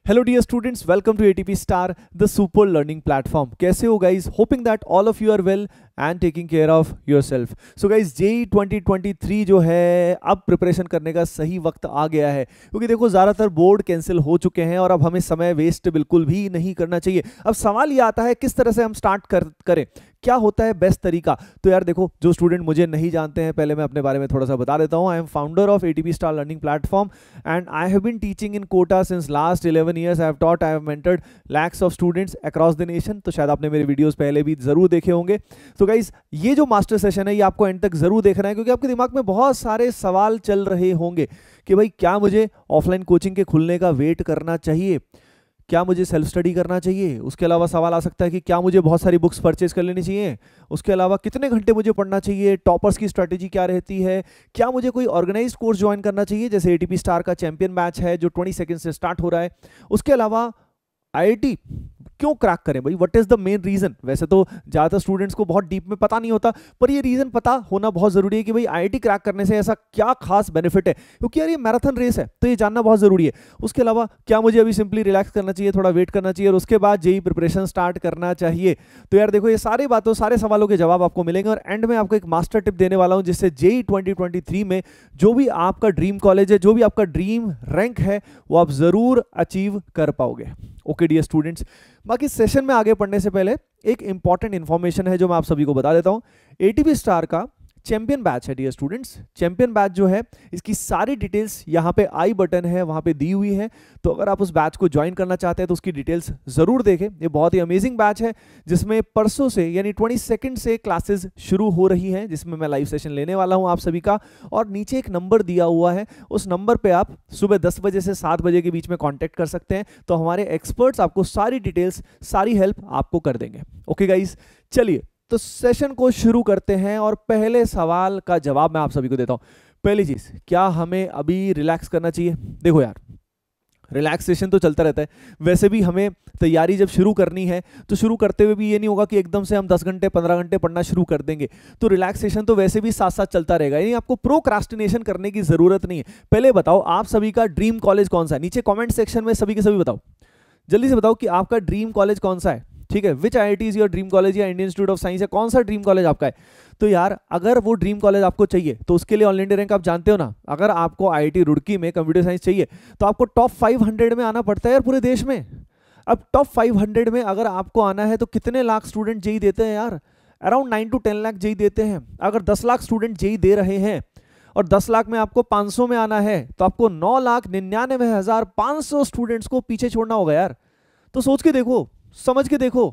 Hello dear students, welcome to ATP Star, the super learning platform. कैसे हो guys? Hoping that all of you are well and taking care of yourself. So guys, JEE 2023 जो है अब preparation करने का सही वक्त आ गया है, क्योंकि देखो ज़्यादातर बोर्ड कैंसिल हो चुके हैं और अब हमें समय वेस्ट बिल्कुल भी नहीं करना चाहिए। अब सवाल ये आता है किस तरह से हम स्टार्ट करें, क्या होता है बेस्ट तरीका। तो यार देखो, जो स्टूडेंट मुझे नहीं जानते हैं, पहले मैं अपने बारे में थोड़ा सा बता देता हूँ। I am founder of ATP star learning platform and I have been teaching in Kota since last 11 years. I have taught, I have mentored lakhs of students across the nation. तो शायद आपने मेरे वीडियोस पहले भी जरूर देखे होंगे। तो गाइज, ये जो मास्टर सेशन है ये आपको एंड तक जरूर देखना है, क्योंकि आपके दिमाग में बहुत सारे सवाल चल रहे होंगे कि भाई क्या मुझे ऑफलाइन कोचिंग के खुलने का वेट करना चाहिए, क्या मुझे सेल्फ स्टडी करना चाहिए। उसके अलावा सवाल आ सकता है कि क्या मुझे बहुत सारी बुक्स परचेज कर लेनी चाहिए, उसके अलावा कितने घंटे मुझे पढ़ना चाहिए, टॉपर्स की स्ट्रैटेजी क्या रहती है, क्या मुझे कोई ऑर्गेनाइज्ड कोर्स ज्वाइन करना चाहिए जैसे ATP स्टार का चैंपियन बैच है जो 22 से स्टार्ट हो रहा है। उसके अलावा IIT क्यों क्रैक करें भाई, what is the main reason. वैसे तो ज्यादातर स्टूडेंट्स को बहुत डीप में पता नहीं होता, पर ये रीजन पता होना बहुत जरूरी है कि भाई IIT क्रैक करने से ऐसा क्या खास बेनिफिट है, क्योंकि यार ये मैराथन रेस है, तो ये जानना बहुत जरूरी है। उसके अलावा क्या मुझे अभी सिंपली रिलैक्स करना चाहिए, थोड़ा वेट करना चाहिए और उसके बाद JEE प्रिपरेशन स्टार्ट करना चाहिए। तो यार देखो, ये सारी बातों, सारे सवालों के जवाब आपको मिलेंगे और एंड में आपको एक मास्टर टिप देने वाला हूं, जिससे JEE 2023 में जो भी आपका ड्रीम कॉलेज है, जो भी आपका ड्रीम रैंक है, वो आप जरूर अचीव कर पाओगे। ओके डियर स्टूडेंट्स, बाकी सेशन में आगे पढ़ने से पहले एक इंपॉर्टेंट इंफॉर्मेशन है जो मैं आप सभी को बता देता हूं। ATP स्टार का चैंपियन बैच है डियर स्टूडेंट्स। चैंपियन बैच जो है, इसकी सारी डिटेल्स यहाँ पे आई बटन है वहाँ पे दी हुई है। तो अगर आप उस बैच को ज्वाइन करना चाहते हैं तो उसकी डिटेल्स ज़रूर देखें। ये बहुत ही अमेजिंग बैच है जिसमें परसों से यानी 22 से क्लासेस शुरू हो रही हैं, जिसमें मैं लाइव सेशन लेने वाला हूँ आप सभी का। और नीचे एक नंबर दिया हुआ है, उस नंबर पर आप सुबह 10 बजे से 7 बजे के बीच में कॉन्टैक्ट कर सकते हैं। तो हमारे एक्सपर्ट्स आपको सारी डिटेल्स, सारी हेल्प आपको कर देंगे। ओके गाइज, चलिए तो सेशन को शुरू करते हैं और पहले सवाल का जवाब मैं आप सभी को देता हूं। पहली चीज, क्या हमें अभी रिलैक्स करना चाहिए। देखो यार, रिलैक्सेशन तो चलता रहता है, वैसे भी हमें तैयारी जब शुरू करनी है तो शुरू करते हुए भी ये नहीं होगा कि एकदम से हम 10 घंटे 15 घंटे पढ़ना शुरू कर देंगे। तो रिलैक्सेशन तो वैसे भी साथ साथ चलता रहेगा, यानी आपको प्रोक्रास्टिनेशन करने की जरूरत नहीं है। पहले बताओ आप सभी का ड्रीम कॉलेज कौन सा है, नीचे कॉमेंट सेक्शन में सभी के सभी बताओ, जल्दी से बताओ कि आपका ड्रीम कॉलेज कौन सा है। ठीक है, विच IIT is your dream college, या इंडियन इंस्टीट्यूट ऑफ साइंस है, कौन सा ड्रीम कॉलेज आपका है। तो यार अगर वो ड्रीम कॉलेज आपको चाहिए तो उसके लिए ऑल इंडिया रैंक आप जानते हो ना। अगर आपको IIT रुड़की में कंप्यूटर साइंस चाहिए तो आपको टॉप 500 में आना पड़ता है यार पूरे देश में। अब टॉप 500 में अगर आपको आना है तो कितने लाख स्टूडेंट JEE देते हैं यार, अराउंड 9 to 10 लाख JEE देते हैं। अगर 10 लाख स्टूडेंट JEE दे रहे हैं और 10 लाख में आपको 500 में आना है तो आपको 9,99,500 स्टूडेंट्स को पीछे छोड़ना होगा यार। तो सोच के देखो, समझ के देखो,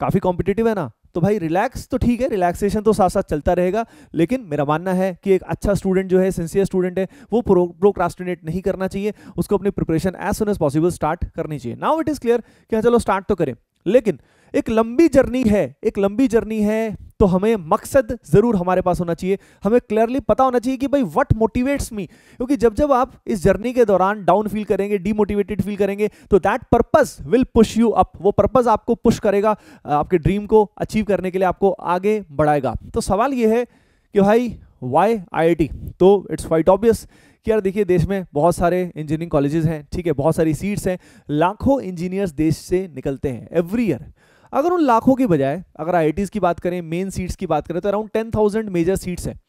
काफी कॉम्पिटिटिव है ना। तो भाई रिलैक्स तो ठीक है, रिलैक्सेशन तो साथ साथ चलता रहेगा, लेकिन मेरा मानना है कि एक अच्छा स्टूडेंट जो है, सिंसियर स्टूडेंट है, वो प्रोक्रास्टिनेट नहीं करना चाहिए, उसको अपनी preparation as soon as possible start करनी चाहिए। नाउ इट इज क्लियर कि हाँ चलो स्टार्ट तो करें, लेकिन एक लंबी जर्नी है, एक लंबी जर्नी है, तो हमें मकसद जरूर हमारे पास होना चाहिए। हमें क्लियरली पता होना चाहिए कि भाई व्हाट मोटिवेट्स मी, क्योंकि जब जब आप इस जर्नी के दौरान डाउन फील करेंगे, डीमोटिवेटेड फील करेंगे, तो that purpose will push you up. वो पर्पस आपको पुश करेगा, आपके ड्रीम को अचीव करने के लिए आपको आगे बढ़ाएगा। तो सवाल ये है कि भाई व्हाई IIT। तो इट्स क्वाइट ऑब्वियस कि यार देखिए, देश में बहुत सारे इंजीनियरिंग कॉलेजेस हैं, ठीक है, बहुत सारी सीट्स हैं, लाखों इंजीनियर्स देश से निकलते हैं एवरी ईयर। अगर उन लाखों की बजाय अगर IITs की बात करें, मेन सीट्स की बात करें, तो अराउंड 10,000 मेजर सीट्स हैं।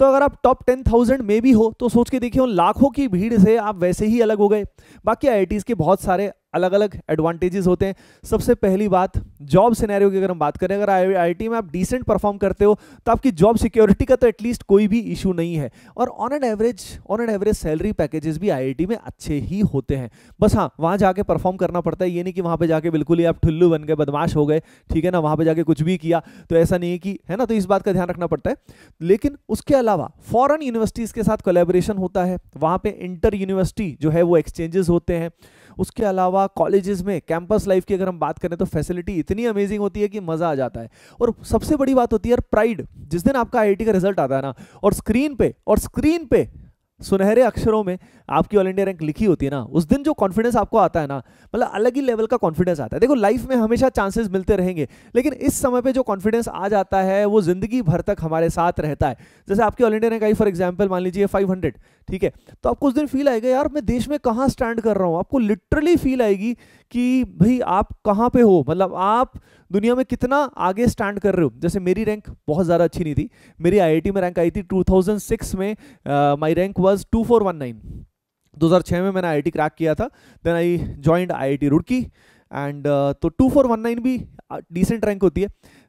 तो अगर आप टॉप 10,000 में भी हो तो सोच के देखिए, उन लाखों की भीड़ से आप वैसे ही अलग हो गए। बाकी IITs के बहुत सारे अलग अलग एडवांटेजेस होते हैं। सबसे पहली बात, जॉब सिनेरियो की अगर हम बात करें, अगर IIT में आप डिसेंट परफॉर्म करते हो तो आपकी जॉब सिक्योरिटी का तो एटलीस्ट कोई भी इशू नहीं है। और on an average salary packages भी IIT में अच्छे ही होते हैं। बस हाँ, वहाँ जाके परफॉर्म करना पड़ता है। ये नहीं कि वहाँ पे जाके बिल्कुल ही आप ठुल्लू बन गए, बदमाश हो गए, ठीक है ना, वहाँ पे जाके कुछ भी किया, तो ऐसा नहीं है कि, है ना। तो इस बात का ध्यान रखना पड़ता है। लेकिन उसके अलावा फॉरेन यूनिवर्सिटीज़ के साथ कोलैबोरेशन होता है, वहाँ पे इंटर यूनिवर्सिटी जो है वो एक्सचेंजेस होते हैं। उसके अलावा कॉलेजेस में कैंपस लाइफ की अगर हम बात करें तो फैसिलिटी इतनी अमेजिंग होती है कि मजा आ जाता है। और सबसे बड़ी बात होती है यार प्राइड। जिस दिन आपका IIT का रिजल्ट आता है ना, और स्क्रीन पे सुनहरे अक्षरों में आपकी ऑल इंडिया रैंक लिखी होती है ना, उस दिन जो कॉन्फिडेंस आपको आता है ना, मतलब अलग ही लेवल का कॉन्फिडेंस आता है। देखो लाइफ में हमेशा चांसेस मिलते रहेंगे, लेकिन इस समय पे जो कॉन्फिडेंस आ जाता है वो जिंदगी भर तक हमारे साथ रहता है। जैसे आपकी all India rank I for example, मान लीजिए 500, ठीक है, तो आपको उस दिन फील आएगा यार मैं देश में कहाँ स्टैंड कर रहा हूँ। आपको लिटरली फील आएगी कि भाई आप कहाँ पे हो, मतलब आप दुनिया में कितना आगे स्टैंड कर रहे हो। जैसे मेरी रैंक बहुत ज़्यादा अच्छी नहीं थी, मेरी आईआईटी में रैंक आई थी 2006 में, माय रैंक वाज 2419। 2006 में मैंने आईआईटी क्रैक किया था, then I joined IIT Roorkee and तो 2419 भी डिसेंट रैंक होती है।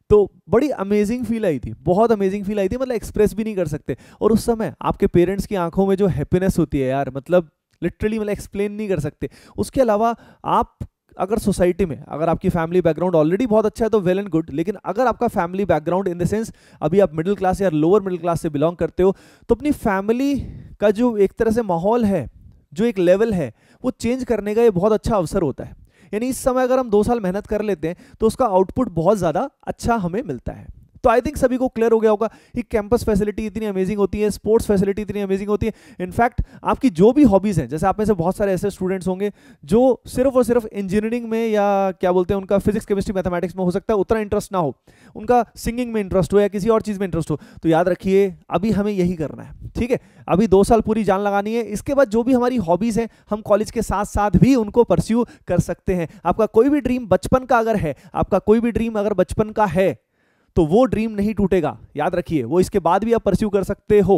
तो बड़ी अमेजिंग फील आई थी, बहुत अमेजिंग फील आई थी, मतलब एक्सप्रेस भी नहीं कर सकते। और उस समय आपके पेरेंट्स की आंखों में जो हैप्पीनेस होती है यार, मतलब लिटरली मतलब एक्सप्लेन नहीं कर सकते। उसके अलावा आप अगर सोसाइटी में, अगर आपकी फैमिली बैकग्राउंड ऑलरेडी बहुत अच्छा है तो वेल एंड गुड, लेकिन अगर आपका family background in the sense अभी आप मिडिल क्लास या लोअर मिडिल क्लास से बिलोंग करते हो, तो अपनी फैमिली का जो एक तरह से माहौल है, जो एक लेवल है, वो चेंज करने का ये बहुत अच्छा अवसर होता है। यानी इस समय अगर हम 2 साल मेहनत कर लेते हैं तो उसका आउटपुट बहुत ज़्यादा अच्छा हमें मिलता है। तो आई थिंक सभी को क्लियर हो गया होगा कि कैंपस फैसिलिटी इतनी अमेजिंग होती है, स्पोर्ट्स फैसिलिटी इतनी अमेजिंग होती है। इनफैक्ट आपकी जो भी हॉबीज़ हैं, जैसे आप में से बहुत सारे ऐसे स्टूडेंट्स होंगे जो सिर्फ और सिर्फ इंजीनियरिंग में या क्या बोलते हैं उनका फिजिक्स केमिस्ट्री मैथमेटिक्स में हो सकता है उतना इंटरेस्ट ना हो, उनका सिंगिंग में इंटरेस्ट हो या किसी और चीज़ में इंटरेस्ट हो, तो याद रखिए अभी हमें यही करना है, ठीक है। अभी 2 साल पूरी जान लगानी है, इसके बाद जो भी हमारी हॉबीज़ हैं हम कॉलेज के साथ साथ भी उनको परस्यू कर सकते हैं। आपका कोई भी ड्रीम बचपन का अगर है, आपका कोई भी ड्रीम अगर बचपन का है तो वो ड्रीम नहीं टूटेगा, याद रखिए, वो इसके बाद भी आप परस्यू कर सकते हो,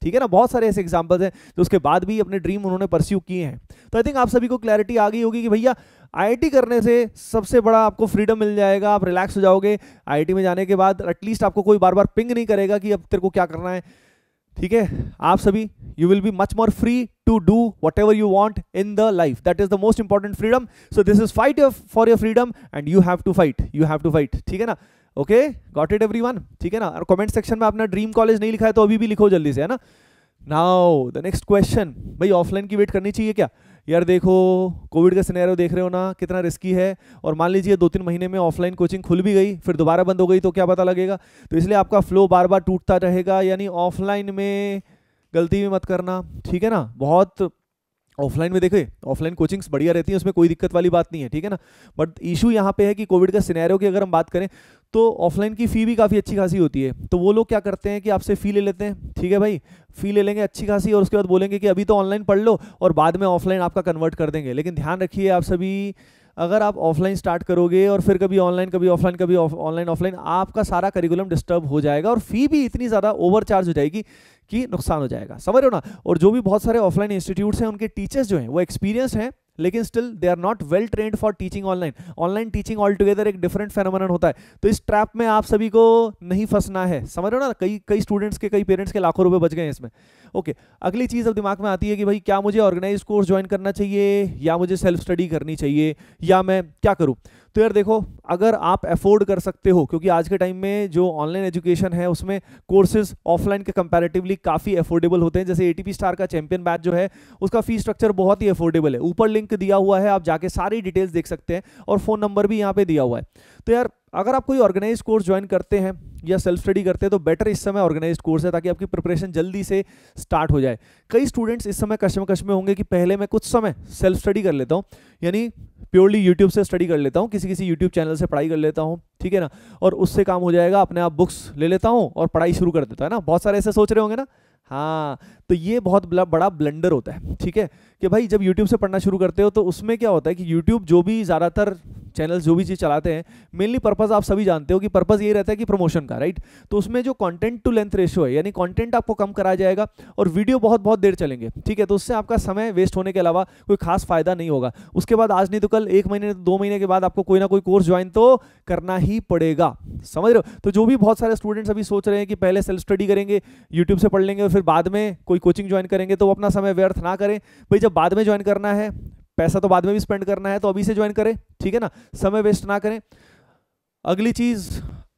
ठीक है ना। बहुत सारे ऐसे एग्जांपल्स हैं जो उसके बाद भी अपने ड्रीम उन्होंने परस्यू किए हैं। तो आई थिंक आप सभी को क्लैरिटी आ गई होगी कि भैया आईआईटी करने से सबसे बड़ा आपको फ्रीडम मिल जाएगा, आप रिलैक्स हो जाओगे। आईआईटी में जाने के बाद एटलीस्ट आपको कोई बार बार पिंग नहीं करेगा कि अब तेरे को क्या करना है, ठीक है। आप सभी you will be much more free to do whatever you want in the life, that is the most important freedom. So this is fight for your freedom and you have to fight, you have to fight, ठीक है ना। Okay, got it everyone, ठीक है ना। और comment section में अपना dream college नहीं लिखा है तो अभी भी लिखो जल्दी से, है ना। नाउ द नेक्स्ट क्वेश्चन, भाई ऑफलाइन की वेट करनी चाहिए क्या? यार देखो कोविड का सिनेरियो देख रहे हो ना कितना रिस्की है, और मान लीजिए 2-3 महीने में ऑफलाइन कोचिंग खुल भी गई फिर दोबारा बंद हो गई तो क्या पता लगेगा। तो इसलिए आपका फ्लो बार बार टूटता रहेगा, यानी ऑफलाइन में गलती भी मत करना, ठीक है ना। बहुत ऑफलाइन में देखे, ऑफलाइन कोचिंग्स बढ़िया रहती है, उसमें कोई दिक्कत वाली बात नहीं है, ठीक है ना। बट इशू यहाँ पे है कि कोविड का सिनेरियो की अगर हम बात करें तो ऑफलाइन की फ़ी भी काफ़ी अच्छी खासी होती है। तो वो लोग क्या करते हैं कि आपसे फ़ी ले लेते हैं, ठीक है भाई, फ़ी ले लेंगे अच्छी खासी, और उसके बाद बोलेंगे कि अभी तो ऑनलाइन पढ़ लो और बाद में ऑफलाइन आपका कन्वर्ट कर देंगे। लेकिन ध्यान रखिए आप सभी, अगर आप ऑफलाइन स्टार्ट करोगे और फिर कभी ऑनलाइन कभी ऑफलाइन कभी ऑनलाइन ऑफलाइन, आपका सारा करिकुलम डिस्टर्ब हो जाएगा और फी भी इतनी ज़्यादा ओवर चार्ज हो जाएगी कि नुकसान हो जाएगा, समझ रहे हो ना। और जो भी बहुत सारे ऑफलाइन इंस्टीट्यूट्स हैं उनके टीचर्स जो हैं वो एक्सपीरियंस हैं, लेकिन still they are not well trained for teaching online. Online teaching all together एक डिफरेंट फेनोमेनन होता है। तो इस ट्रैप में आप सभी को नहीं फंसना है, समझ रहे हो ना। कई स्टूडेंट्स के, कई पेरेंट्स के लाखों रुपए बच गए हैं इसमें। ओके, अगली चीज़ अब दिमाग में आती है कि भाई क्या मुझे ऑर्गेनाइज कोर्स ज्वाइन करना चाहिए या मुझे सेल्फ स्टडी करनी चाहिए या मैं क्या करूँ। तो यार देखो, अगर आप अफोर्ड कर सकते हो, क्योंकि आज के टाइम में जो ऑनलाइन एजुकेशन है उसमें कोर्सेज ऑफलाइन के कंपैरेटिवली काफ़ी अफोर्डेबल होते हैं। जैसे एटीपी स्टार का चैंपियन बैच जो है उसका फी स्ट्रक्चर बहुत ही अफोर्डेबल है, ऊपर लिंक दिया हुआ है, आप जाके सारी डिटेल्स देख सकते हैं, और फ़ोन नंबर भी यहाँ पे दिया हुआ है। तो यार अगर आप कोई ऑर्गेनाइज कोर्स ज्वाइन करते हैं या सेल्फ स्टडी करते हैं तो बेटर इस समय ऑर्गेनाइज कोर्स है, ताकि आपकी प्रिपरेशन जल्दी से स्टार्ट हो जाए। कई स्टूडेंट्स इस समय कश्मकश में होंगे कि पहले मैं कुछ समय सेल्फ स्टडी कर लेता हूँ, यानी प्योरली यूट्यूब से स्टडी कर लेता हूँ, किसी यूट्यूब चैनल से पढ़ाई कर लेता हूँ, ठीक है ना, और उससे काम हो जाएगा, अपने आप बुक्स ले लेता हूँ और पढ़ाई शुरू कर देता है ना। बहुत सारे ऐसे सोच रहे होंगे ना, हाँ। तो ये बहुत बड़ा ब्लंडर होता है, ठीक है, कि भाई जब YouTube से पढ़ना शुरू करते हो तो उसमें क्या होता है कि YouTube जो भी ज़्यादातर चैनल जो भी चीज़ चलाते हैं, मेनली पर्पस आप सभी जानते हो कि पर्पस ये रहता है कि प्रमोशन का, राइट। तो उसमें जो कंटेंट टू लेंथ रेशियो है, यानी कंटेंट आपको कम कराया जाएगा और वीडियो बहुत देर चलेंगे, ठीक है। तो उससे आपका समय वेस्ट होने के अलावा कोई खास फायदा नहीं होगा। उसके बाद आज नहीं तो कल, 1 महीने 2 महीने के बाद आपको कोई ना कोई कोर्स ज्वाइन तो करना ही पड़ेगा, समझ रहे हो। तो जो भी बहुत सारे स्टूडेंट्स अभी सोच रहे हैं कि पहले सेल्फ स्टडी करेंगे, यूट्यूब से पढ़ लेंगे और फिर बाद में कोई कोचिंग ज्वाइन करेंगे, तो वो अपना समय व्यर्थ ना करें भाई। जब बाद में ज्वाइन करना है, पैसा तो बाद में भी स्पेंड करना है, तो अभी से ज्वाइन करें, ठीक है ना, समय वेस्ट ना करें। अगली चीज,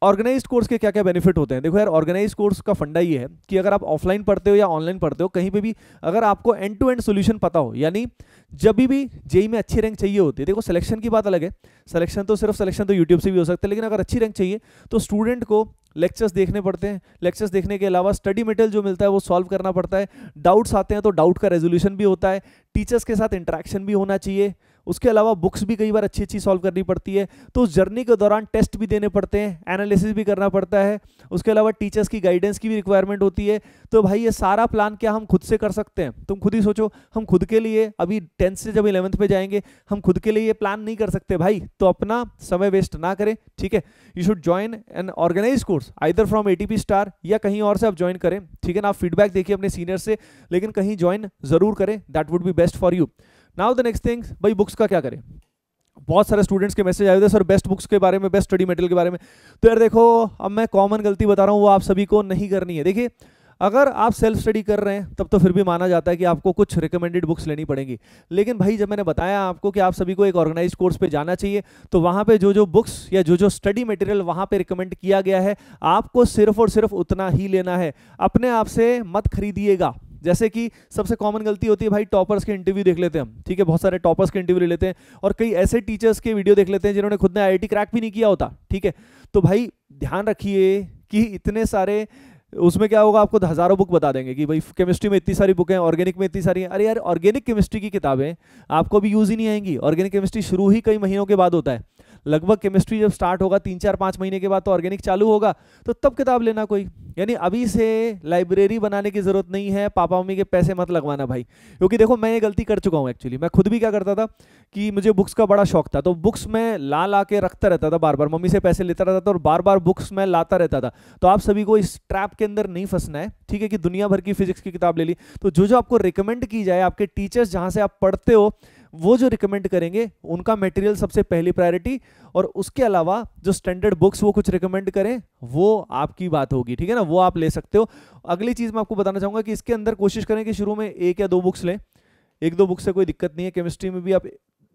ऑर्गेनाइज्ड कोर्स के क्या क्या बेनिफिट होते हैं। देखो यार, ऑर्गेनाइज्ड कोर्स का फंडा ये है कि अगर आप ऑफलाइन पढ़ते हो या ऑनलाइन पढ़ते हो, कहीं पे भी अगर आपको एंड टू एंड सोल्यूशन पता हो, यानी जब भी जेई में अच्छी रैंक चाहिए होती है, देखो सिलेक्शन की बात अलग है, सिलेक्शन तो यूट्यूब से भी हो सकता है, लेकिन अगर अच्छी रैंक चाहिए तो स्टूडेंट को लेक्चर्स देखने पड़ते हैं, लेक्चर्स देखने के अलावा स्टडी मटेरियल जो मिलता है वो सॉल्व करना पड़ता है, डाउट्स आते हैं तो डाउट का रेजोल्यूशन भी होता है, टीचर्स के साथ इंटरेक्शन भी होना चाहिए, उसके अलावा बुक्स भी कई बार अच्छी अच्छी सॉल्व करनी पड़ती है, तो उस जर्नी के दौरान टेस्ट भी देने पड़ते हैं, एनालिसिस भी करना पड़ता है, उसके अलावा टीचर्स की गाइडेंस की भी रिक्वायरमेंट होती है। तो भाई ये सारा प्लान क्या हम खुद से कर सकते हैं? तुम खुद ही सोचो, हम खुद के लिए अभी 10th से जब 11th पे जाएंगे हम खुद के लिए ये प्लान नहीं कर सकते भाई, तो अपना समय वेस्ट ना करें, ठीक है। You should join an organise course either from ATP star या कहीं और से आप ज्वाइन करें, ठीक है ना। आप फीडबैक देखिए अपने सीनियर से, लेकिन कहीं ज्वाइन जरूर करें, that would be best for you. Now the next thing, भाई बुक्स का क्या करें? बहुत सारे स्टूडेंट्स के मैसेज आए थे सर बेस्ट बुक्स के बारे में, बेस्ट स्टडी मटेरियल के बारे में। तो यार देखो, अब मैं कॉमन गलती बता रहा हूँ, वो आप सभी को नहीं करनी है। देखिए, अगर आप सेल्फ स्टडी कर रहे हैं तब तो फिर भी माना जाता है कि आपको कुछ रिकमेंडेड बुक्स लेनी पड़ेंगी, लेकिन भाई जब मैंने बताया आपको कि आप सभी को एक ऑर्गेनाइज्ड कोर्स पे जाना चाहिए, तो वहाँ पे जो जो बुक्स या जो जो स्टडी मटेरियल वहाँ पे रिकमेंड किया गया है, आपको सिर्फ और सिर्फ उतना ही लेना है, अपने आप से मत खरीदिएगा। जैसे कि सबसे कॉमन गलती होती है भाई, टॉपर्स के इंटरव्यू देख लेते हैं हम, ठीक है, बहुत सारे टॉपर्स के इंटरव्यू ले लेते हैं, और कई ऐसे टीचर्स के वीडियो देख लेते हैं जिन्होंने खुद ने आईआईटी क्रैक भी नहीं किया होता, ठीक है। तो भाई ध्यान रखिए कि इतने सारे, उसमें क्या होगा, आपको हजारों बुक बता देंगे कि भाई केमिस्ट्री में इतनी सारी बुक हैं, ऑर्गेनिक में इतनी सारी हैं। अरे यार, ऑर्गेनिक केमिस्ट्री की किताबें आपको भी यूज ही नहीं आएंगी, ऑर्गेनिक केमिस्ट्री शुरू ही कई महीनों के बाद होता है, लगभग केमिस्ट्री जब स्टार्ट होगा 3-4-5 महीने के बाद तो ऑर्गेनिक चालू होगा, तो तब किताब लेना कोई। यानी अभी से लाइब्रेरी बनाने की जरूरत नहीं है, पापा मम्मी के पैसे मत लगवाना भाई, क्योंकि देखो मैं ये गलती कर चुका हूँ एक्चुअली। मैं खुद भी क्या करता था कि मुझे बुक्स का बड़ा शौक था, तो बुक्स मैं ला ला के रखता रहता था, बार बार मम्मी से पैसे लेता रहता था और बार बार बुक्स मैं लाता रहता था। तो आप सभी को इस ट्रैप के अंदर नहीं फंसना है, ठीक है, कि दुनिया भर की फिजिक्स की किताब ले ली। तो जो जो आपको रिकमेंड की जाए, आपके टीचर्स जहां से आप पढ़ते हो वो जो रिकमेंड करेंगे उनका मटेरियल सबसे पहली प्रायोरिटी, और उसके अलावा जो स्टैंडर्ड बुक्स वो कुछ रिकमेंड करें वो आपकी बात होगी, ठीक है ना, वो आप ले सकते हो। अगली चीज मैं आपको बताना चाहूंगा कि इसके अंदर कोशिश करें कि शुरू में 1 या 2 बुक्स लें, 1-2 बुक्स से कोई दिक्कत नहीं है, केमिस्ट्री में भी आप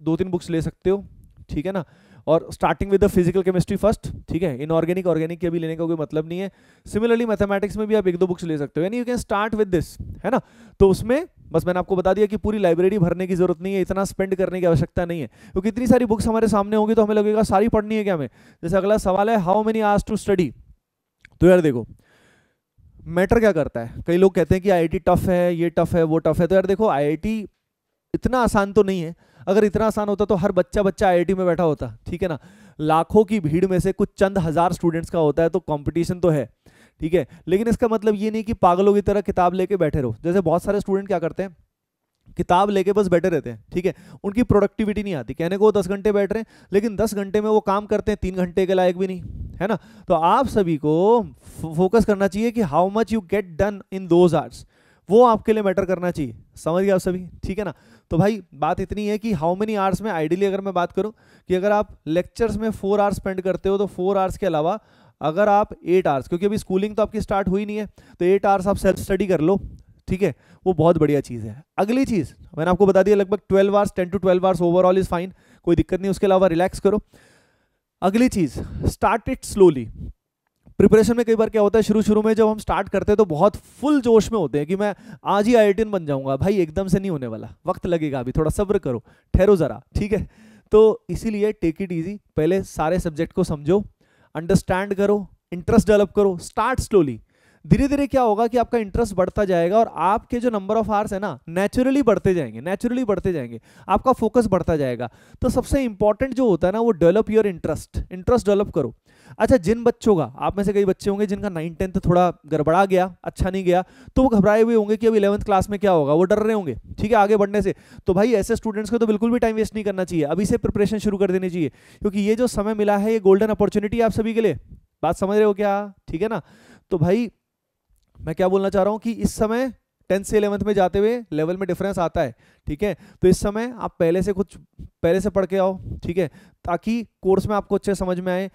2-3 बुक्स ले सकते हो, ठीक है ना, और starting with the physical chemistry first, ठीक है, इनऑर्गेनिक ऑर्गेनिक के भी लेने का कोई मतलब नहीं है। सिमिलरली मैथमेटिक्स में भी आप 1-2 बुक्स ले सकते हो, यानी you can start with this, है ना। तो उसमें बस मैंने आपको बता दिया कि पूरी लाइब्रेरी भरने की जरूरत नहीं है, इतना स्पेंड करने की आवश्यकता नहीं है, क्योंकि इतनी सारी बुक्स हमारे सामने होंगी तो हमें लगेगा सारी पढ़नी है क्या हमें। जैसे अगला सवाल है, how many hours to study. तो यार देखो, मैटर क्या करता है, कई लोग कहते हैं कि आईआईटी टफ है, ये टफ है, वो टफ है। तो यार देखो, आईआईटी इतना आसान तो नहीं है, अगर इतना आसान होता तो हर बच्चा आईआईटी में बैठा होता, ठीक है ना। लाखों की भीड़ में से कुछ चंद हजार स्टूडेंट्स का होता है, तो कंपटीशन तो है, ठीक है, लेकिन इसका मतलब ये नहीं कि पागलों की तरह किताब लेके बैठे रहो। जैसे बहुत सारे स्टूडेंट क्या करते हैं, किताब लेके बस बैठे रहते हैं, ठीक है, उनकी प्रोडक्टिविटी नहीं आती। कहने को 10 घंटे बैठ रहे हैं, लेकिन 10 घंटे में वो काम करते हैं 3 घंटे के लायक भी नहीं, है ना। तो आप सभी को फोकस करना चाहिए कि how much you get done in those hours, वो आपके लिए मैटर करना चाहिए। समझ गए आप सभी, ठीक है ना। तो भाई बात इतनी है कि हाउ मेनी आवर्स में, आइडियली अगर मैं बात करूं कि अगर आप लेक्चर्स में 4 आवर्स स्पेंड करते हो, तो 4 आवर्स के अलावा अगर आप 8 आवर्स, क्योंकि अभी स्कूलिंग तो आपकी स्टार्ट हुई नहीं है, तो 8 आवर्स आप सेल्फ स्टडी कर लो, ठीक है, वो बहुत बढ़िया चीज़ है। अगली चीज़ मैंने आपको बता दिया, लगभग 12 hours, 10 to 12 hours overall is fine, कोई दिक्कत नहीं, उसके अलावा रिलैक्स करो। अगली चीज़, स्टार्ट इट स्लोली। प्रिपरेशन में कई बार क्या होता है, शुरू शुरू में जब हम स्टार्ट करते हैं तो बहुत फुल जोश में होते हैं कि मैं आज ही आईआईटीएन बन जाऊंगा। भाई एकदम से नहीं होने वाला, वक्त लगेगा, अभी थोड़ा सब्र करो, ठहरो जरा, ठीक है। तो इसीलिए टेक इट इजी, पहले सारे सब्जेक्ट को समझो, अंडरस्टैंड करो, इंटरेस्ट डेवलप करो, स्टार्ट स्लोली। धीरे धीरे क्या होगा कि आपका इंटरेस्ट बढ़ता जाएगा और आपके जो नंबर ऑफ आवर्स है ना, नेचुरली बढ़ते जाएंगे, नेचुरली बढ़ते जाएंगे, आपका फोकस बढ़ता जाएगा। तो सबसे इंपॉर्टेंट जो होता है ना, वो develop your interest, interest develop करो। अच्छा, जिन बच्चों का, आप में से कई बच्चे होंगे जिनका 9th-10th थोड़ा गड़बड़ा गया, अच्छा नहीं गया, तो वो घबराए हुए होंगे कि अब 11th क्लास में क्या होगा, वो डर रहे होंगे, ठीक है, आगे बढ़ने से। तो भाई ऐसे स्टूडेंट्स को तो बिल्कुल भी टाइम वेस्ट नहीं करना चाहिए, अभी से प्रिपरेशन शुरू कर देनी चाहिए, क्योंकि ये जो समय मिला है ये गोल्डन अपॉर्चुनिटी है आप सभी के लिए। बात समझ रहे हो क्या, ठीक है ना। तो भाई मैं क्या बोलना चाह रहा हूं कि इस समय 10th से 11th में जाते हुए लेवल में डिफरेंस आता है, ठीक है। तो इस समय आप पहले से पढ़ के आओ, ठीक है, ताकि कोर्स में आपको अच्छे समझ में आए।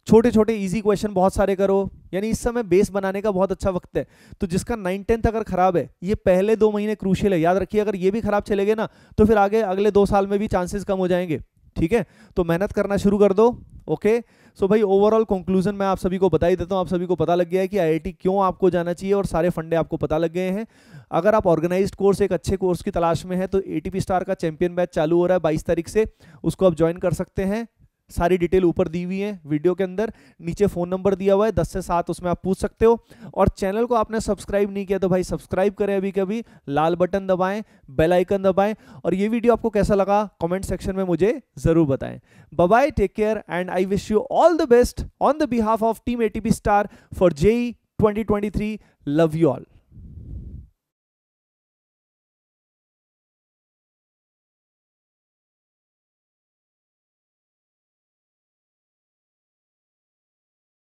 छोटे छोटे इजी क्वेश्चन बहुत सारे करो, यानी इस समय बेस बनाने का बहुत अच्छा वक्त है। तो जिसका 9th-10th अगर खराब है, ये पहले 2 महीने क्रूशियल है, याद रखिए। अगर ये भी खराब चले गए ना, तो फिर आगे अगले 2 साल में भी चांसेस कम हो जाएंगे, ठीक है। तो मेहनत करना शुरू कर दो, ओके। सो भाई ओवरऑल कंक्लूजन मैं आप सभी को बता ही देता हूं, आप सभी को पता लग गया है कि आईआईटी क्यों आपको जाना चाहिए और सारे फंडे आपको पता लग गए हैं। अगर आप ऑर्गेनाइज्ड कोर्स, एक अच्छे कोर्स की तलाश में है, तो एटीपी स्टार का चैंपियन बैच चालू हो रहा है 22 तारीख से, उसको आप ज्वाइन कर सकते हैं। सारी डिटेल ऊपर दी हुई है वीडियो के अंदर, नीचे फ़ोन नंबर दिया हुआ है 10 से 7, उसमें आप पूछ सकते हो। और चैनल को आपने सब्सक्राइब नहीं किया तो भाई सब्सक्राइब करें अभी कभी, लाल बटन दबाएं, बेल आइकन दबाएं, और ये वीडियो आपको कैसा लगा कमेंट सेक्शन में मुझे ज़रूर बताएं। Bye bye, take care, and I wish you all the best on the behalf of team ATP star for JEE 2023। Love you all.